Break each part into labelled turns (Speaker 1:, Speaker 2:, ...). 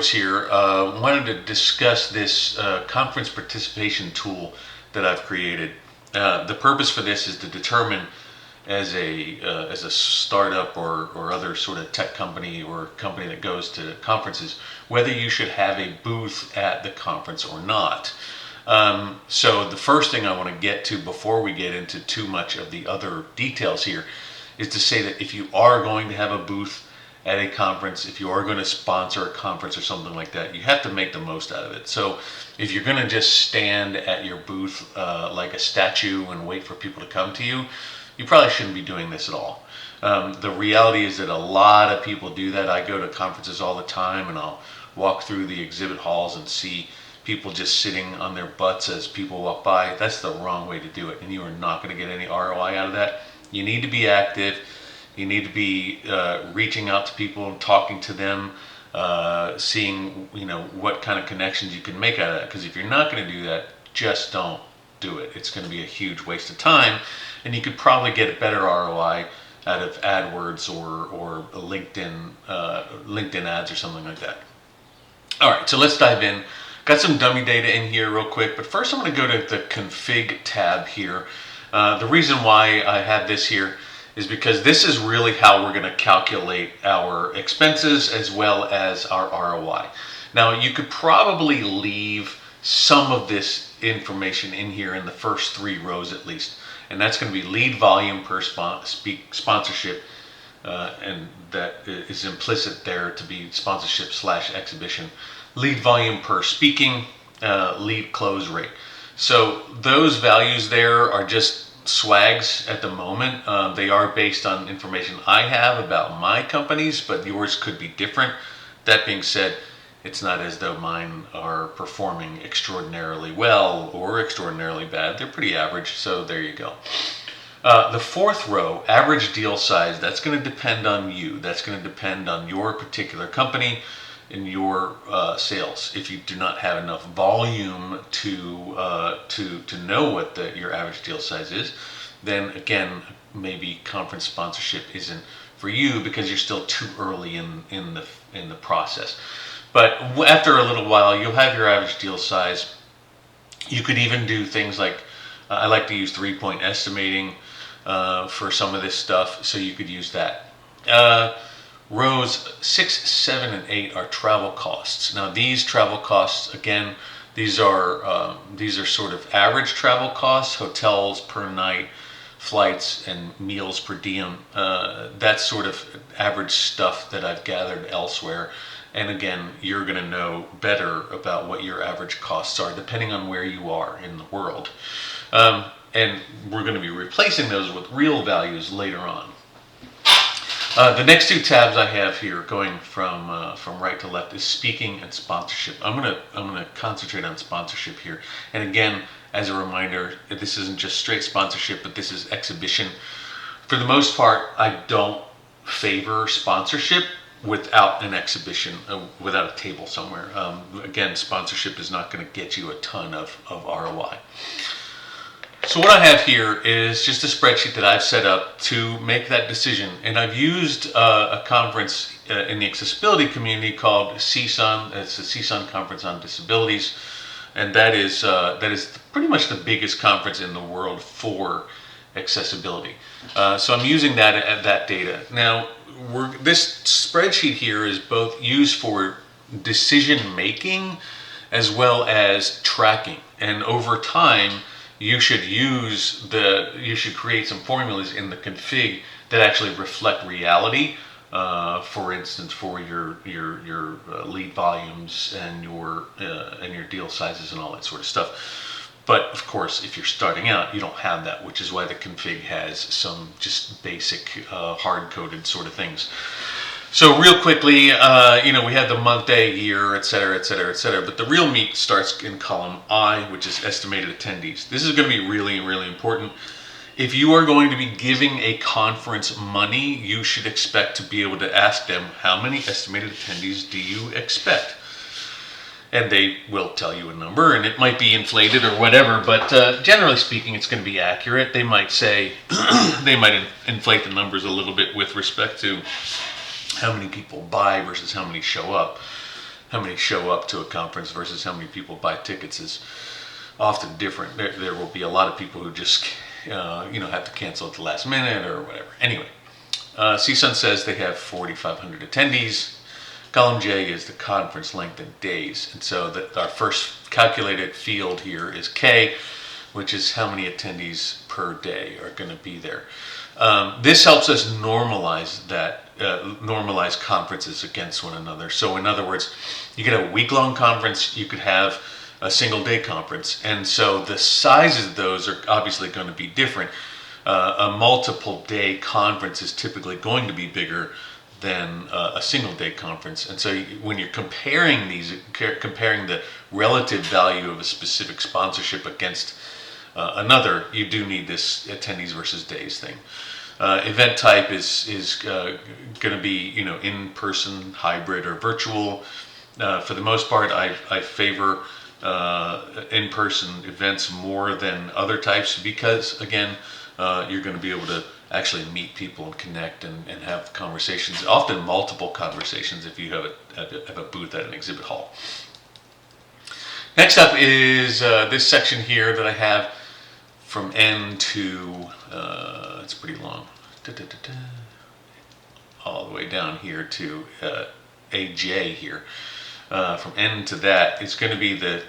Speaker 1: Rose here. Wanted to discuss this conference participation tool that I've created. The purpose for this is to determine, as a startup or other sort of tech company or company that goes to conferences, whether you should have a booth at the conference or not. So the first thing I want to get to before we get into too much of the other details here is to say that if you are going to have a booth at a conference, if you are going to sponsor a conference or something like that, you have to make the most out of it. So if you're going to just stand at your booth like a statue and wait for people to come to you, you probably shouldn't be doing this at all. The reality is that a lot of people do that. I go to conferences all the time and I'll walk through the exhibit halls and see people just sitting on their butts as people walk by. That's the wrong way to do it, and you are not going to get any ROI out of that. You need to be active. You need to be reaching out to people and talking to them, seeing what kind of connections you can make out of that. Because if you're not going to do that, just don't do it. It's going to be a huge waste of time, and you could probably get a better ROI out of AdWords or LinkedIn ads or something like that. All right, so let's dive in. Got some dummy data in here real quick, but first I'm going to go to the config tab here. The reason why I have this here is because this is really how we're going to calculate our expenses as well as our ROI. Now, you could probably leave some of this information in here in the first 3 rows at least, and that's going to be lead volume per sponsorship, and that is implicit there to be sponsorship/exhibition, lead volume per speaking, lead close rate. So those values there are just swags at the moment. They are based on information I have about my companies, but yours could be different. That being said, it's not as though mine are performing extraordinarily well or extraordinarily bad. They're pretty average, so there you go. The 4th row, average deal size, that's going to depend on you. That's going to depend on your particular company and your sales. If you do not have enough volume to know what your average deal size is, then again, maybe conference sponsorship isn't for you because you're still too early in the process. But after a little while, you'll have your average deal size. You could even do things like I like to use 3-point estimating for some of this stuff, so you could use that. Rows 6, 7, and 8 are travel costs. Now these travel costs, again, these are sort of average travel costs, hotels per night, flights, and meals per diem. That's sort of average stuff that I've gathered elsewhere. And again, you're going to know better about what your average costs are depending on where you are in the world. And we're going to be replacing those with real values later on. The next 2 tabs I have here, going from right to left, is speaking and sponsorship. I'm gonna concentrate on sponsorship here. And again, as a reminder, this isn't just straight sponsorship, but this is exhibition. For the most part, I don't favor sponsorship without an exhibition, without a table somewhere. Again, sponsorship is not going to get you a ton of ROI. So what I have here is just a spreadsheet that I've set up to make that decision. And I've used a conference in the accessibility community called CSUN. It's the CSUN Conference on Disabilities. And that is pretty much the biggest conference in the world for accessibility. So I'm using that data. Now, this spreadsheet here is both used for decision making as well as tracking. And over time, you should create some formulas in the config that actually reflect reality. For instance, for your lead volumes and your deal sizes and all that sort of stuff. But of course, if you're starting out, you don't have that, which is why the config has some just basic hard-coded sort of things. So real quickly, we have the month, day, year, et cetera, et cetera, et cetera. But the real meat starts in column I, which is estimated attendees. This is going to be really, really important. If you are going to be giving a conference money, you should expect to be able to ask them, how many estimated attendees do you expect? And they will tell you a number, and it might be inflated or whatever, but generally speaking, it's going to be accurate. They might say, they might inflate the numbers a little bit with respect to how many people buy versus how many show up. how many show up to a conference versus how many people buy tickets is often different. There will be a lot of people who just have to cancel at the last minute or whatever. Anyway, CSUN says they have 4,500 attendees. Column J is the conference length in days. And so our first calculated field here is K, which is how many attendees per day are going to be there. This helps us normalize normalize conferences against one another. So in other words, you could have a week-long conference, you could have a single-day conference. And so the sizes of those are obviously going to be different. A multiple-day conference is typically going to be bigger than a single-day conference. And so when you're comparing the relative value of a specific sponsorship against another, you do need this attendees versus days thing. Event type is going to be in-person, hybrid, or virtual. For the most part, I favor in-person events more than other types because, again, you're going to be able to actually meet people and connect and have conversations, often multiple conversations if you have a booth at an exhibit hall. Next up is this section here that I have from N to, it's pretty long, all the way down here to AJ here. From N to that, it's going to be the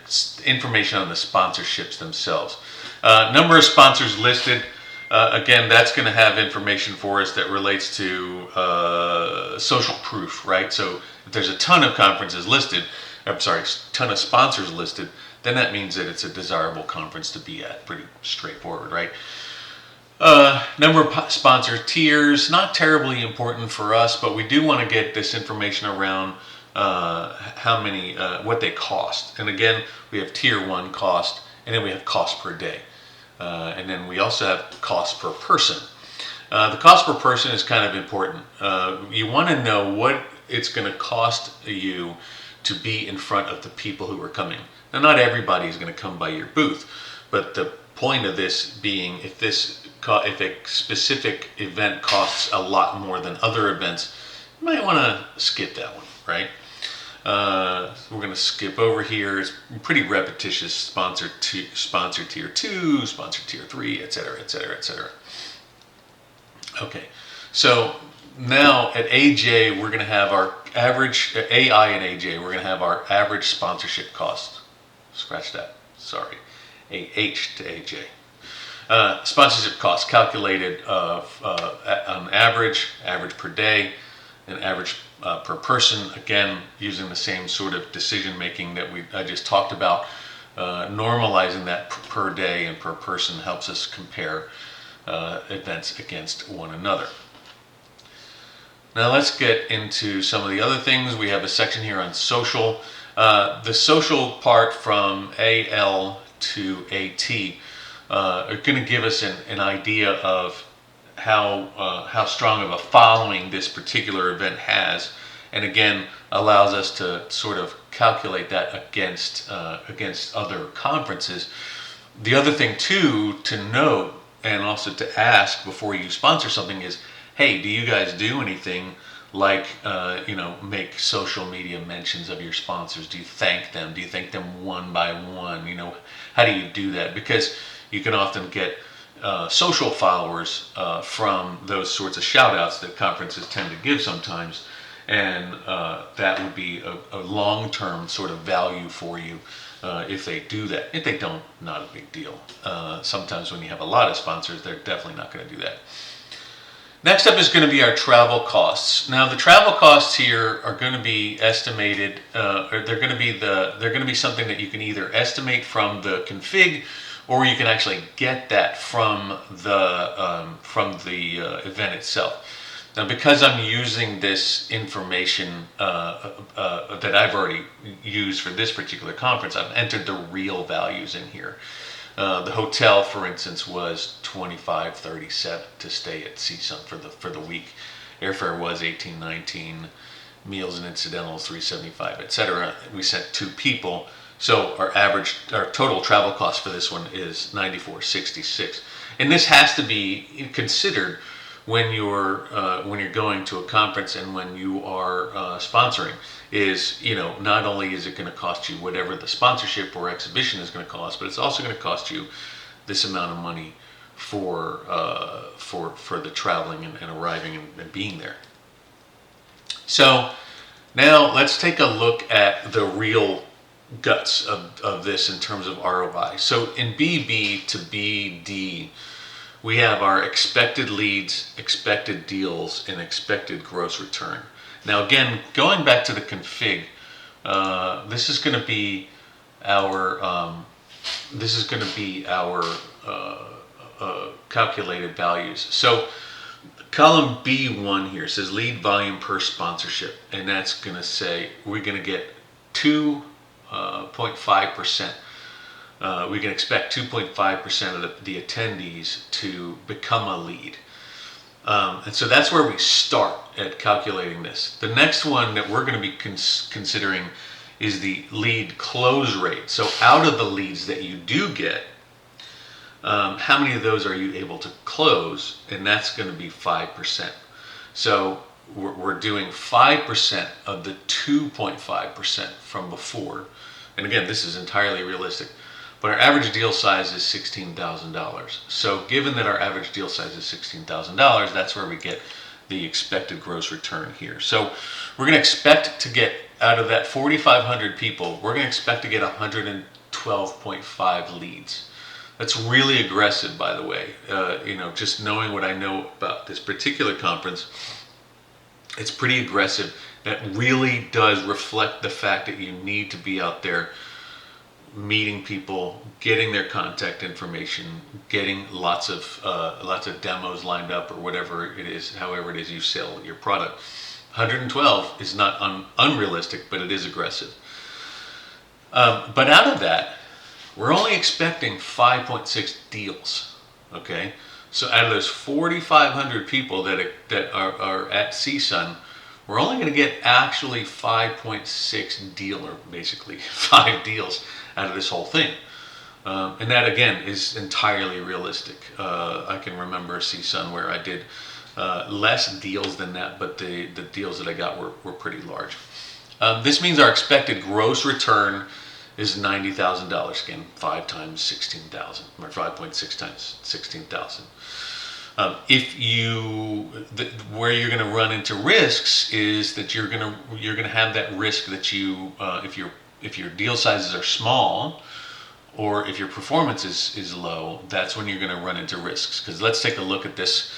Speaker 1: information on the sponsorships themselves. Number of sponsors listed. Again, that's going to have information for us that relates to social proof, right? So if there's a ton of conferences listed, ton of sponsors listed, then that means that it's a desirable conference to be at. Pretty straightforward, right? Number of sponsor tiers, not terribly important for us, but we do want to get this information around how many, what they cost. And again, we have tier 1 cost, and then we have cost per day. And then we also have cost per person. The cost per person is kind of important. You want to know what it's going to cost you to be in front of the people who are coming. Now, not everybody is going to come by your booth, but the point of this being, if a specific event costs a lot more than other events, you might want to skip that one, right? We're going to skip over here. It's pretty repetitious. Sponsor tier 2, sponsor tier 3, etc., etc., etc. Okay, so now at AJ, we're going to have our average, AI and AJ, we're going to have our average sponsorship cost. Scratch that, sorry. AH to AJ. Sponsorship cost calculated on average per day, and average per person, again, using the same sort of decision making that I just talked about. Normalizing that per day and per person helps us compare events against one another. Now let's get into some of the other things. We have a section here on social. The social part from AL to AT are going to give us an idea of how strong of a following this particular event has, and again allows us to sort of calculate that against other conferences. The other thing too to note and also to ask before you sponsor something is, hey, do you guys do anything like make social media mentions of your sponsors? Do you thank them? Do you thank them one by one? How do you do that? Because you can often get social followers from those sorts of shout outs that conferences tend to give sometimes, and that would be a long-term sort of value for you if they do that. If they don't, not a big deal. Sometimes when you have a lot of sponsors, they're definitely not going to do that. Next up is going to be our travel costs. Now the travel costs here are going to be estimated, or they're going to be something that you can either estimate from the config, or you can actually get that from the event itself. Now, because I'm using this information that I've already used for this particular conference, I've entered the real values in here. The hotel, for instance, was $25.37 to stay at CSUN for the week. Airfare was $18.19, meals and incidentals $3.75, etc. We sent 2 people. So our total travel cost for this one is $94.66, and this has to be considered when you're going to a conference and when you are sponsoring is, not only is it going to cost you whatever the sponsorship or exhibition is going to cost, but it's also going to cost you this amount of money for the traveling and arriving and being there. So now let's take a look at the real guts of this in terms of ROI. So in BB to BD, we have our expected leads, expected deals, and expected gross return. Now again, going back to the config, this is going to be our calculated values. So column B1 here says lead volume per sponsorship, and that's going to say we're going to get 2.5%. We can expect 2.5% of the attendees to become a lead. And so that's where we start at calculating this. The next one that we're going to be considering is the lead close rate. So out of the leads that you do get, how many of those are you able to close? And that's going to be 5%. So we're doing 5% of the 2.5% from before. And again, this is entirely realistic. But our average deal size is $16,000. So given that our average deal size is $16,000, that's where we get the expected gross return here. So we're going to expect to get, out of that 4,500 people, we're going to expect to get 112.5 leads. That's really aggressive, by the way. Just knowing what I know about this particular conference, it's pretty aggressive. That really does reflect the fact that you need to be out there meeting people, getting their contact information, getting lots of demos lined up, or whatever it is, however it is you sell your product. 112 is not unrealistic, but it is aggressive. But out of that, we're only expecting 5.6 deals. Okay, so out of those 4,500 people that are at CSUN, we're only going to get actually 5.6 deal, or basically 5 deals out of this whole thing. And that again is entirely realistic. I can remember CSUN where I did less deals than that, but the deals that I got were pretty large. This means our expected gross return is $90,000. Again, 5 times 16,000, or 5.6 times 16,000. Where you're going to run into risks is that you're going to have that risk that you if your deal sizes are small, or if your performance is low, that's when you're going to run into risks. Because let's take a look at this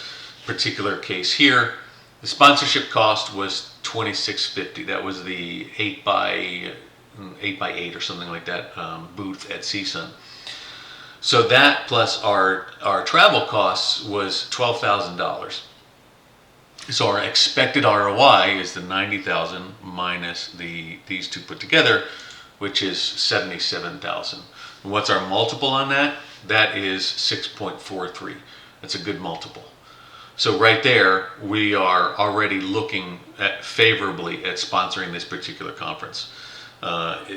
Speaker 1: particular case here. The sponsorship cost was $26.50. That was the 8x8 or something like that booth at CSUN. So that plus our travel costs was $12,000. So our expected ROI is the $90,000 minus these two put together, which is $77,000. And what's our multiple on that? That is 6.43. That's a good multiple. So right there, we are already looking favorably at sponsoring this particular conference.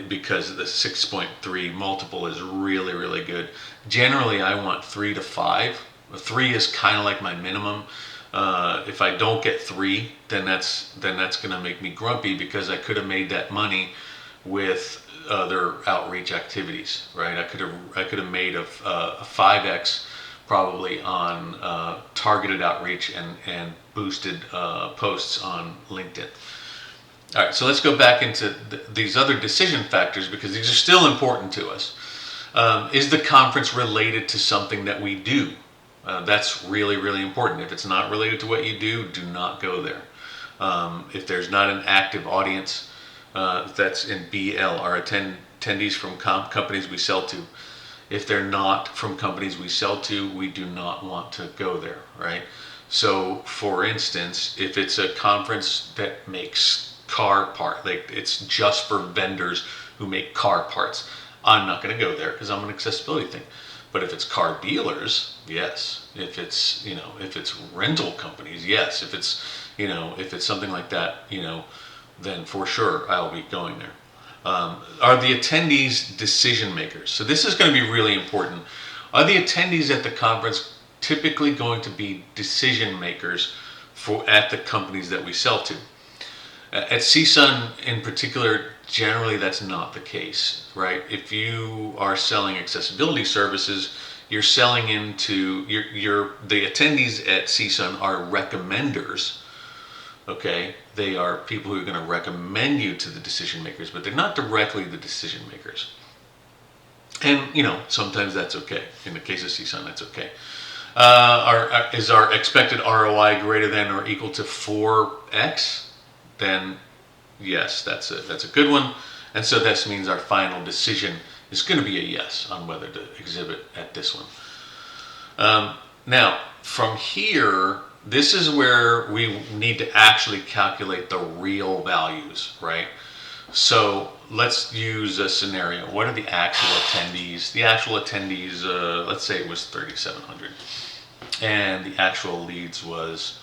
Speaker 1: Because the 6.3 multiple is really, really good. Generally, I want 3 to 5. 3 is kind of like my minimum. If I don't get 3, then that's going to make me grumpy, because I could have made that money with other outreach activities, right? I could have made a 5x probably on targeted outreach and boosted posts on LinkedIn. All right, so let's go back into these other decision factors, because these are still important to us. Is the conference related to something that we do? That's really, really important. If it's not related to what you do not go there. If there's not an active audience, that's in BL, our attendees from companies we sell to. If they're not from companies we sell to, we do not want to go there, right? So, for instance, if it's a conference that makes car part, like it's just for vendors who make car parts, I'm not going to go there because I'm an accessibility thing. But if it's car dealers, yes. If it's rental companies, yes. If it's something like that, then for sure I'll be going there. Are the attendees decision makers? So this is going to be really important. Are the attendees at the conference typically going to be decision makers at the companies that we sell to. At CSUN in particular, generally that's not the case, right? If you are selling accessibility services, you're selling into the attendees at CSUN are recommenders. Okay, they are people who are going to recommend you to the decision makers, but they're not directly the decision makers. And sometimes that's okay. In the case of CSUN, that's okay. Is our expected ROI greater than or equal to 4x? Then yes, that's a good one. And so this means our final decision is going to be a yes on whether to exhibit at this one. Now, from here, this is where we need to actually calculate the real values, right? So let's use a scenario. What are the actual attendees? The actual attendees, let's say it was 3,700. And the actual leads was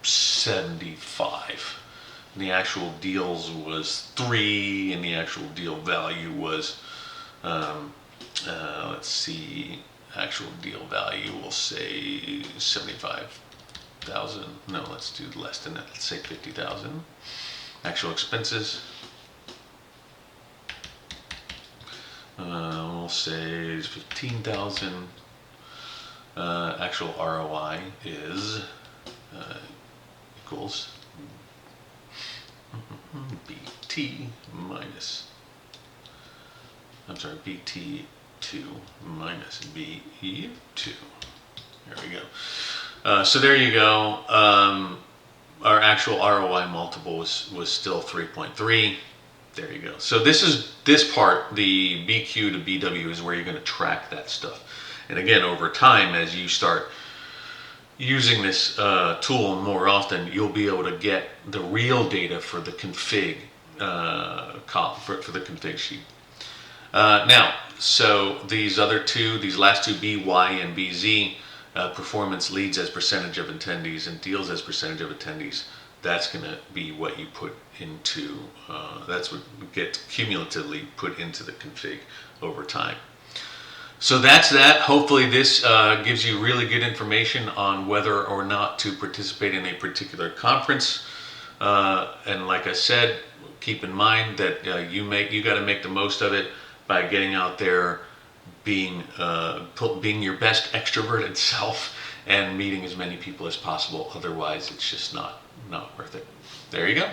Speaker 1: 75. And the actual deals was 3, and the actual deal value was, let's see, actual deal value, we'll say 75,000. No, let's do less than that. Let's say 50,000. Actual expenses, we'll say 15,000. Actual ROI is equals BT minus, BT2 minus BE2. There we go. So there you go. Our actual ROI multiple was still 3.3. There you go. So this part, the BQ to BW, is where you're going to track that stuff. And again, over time, as you start using this tool more often, you'll be able to get the real data for the config column, for the config sheet. Now, so these last two, BY and BZ, performance leads as percentage of attendees and deals as percentage of attendees, that's going to be what you put into, that's what gets cumulatively put into the config over time. So that's that. Hopefully this gives you really good information on whether or not to participate in a particular conference. And like I said, keep in mind that you got to make the most of it by getting out there, being your best extroverted self, and meeting as many people as possible. Otherwise, it's just not worth it. There you go.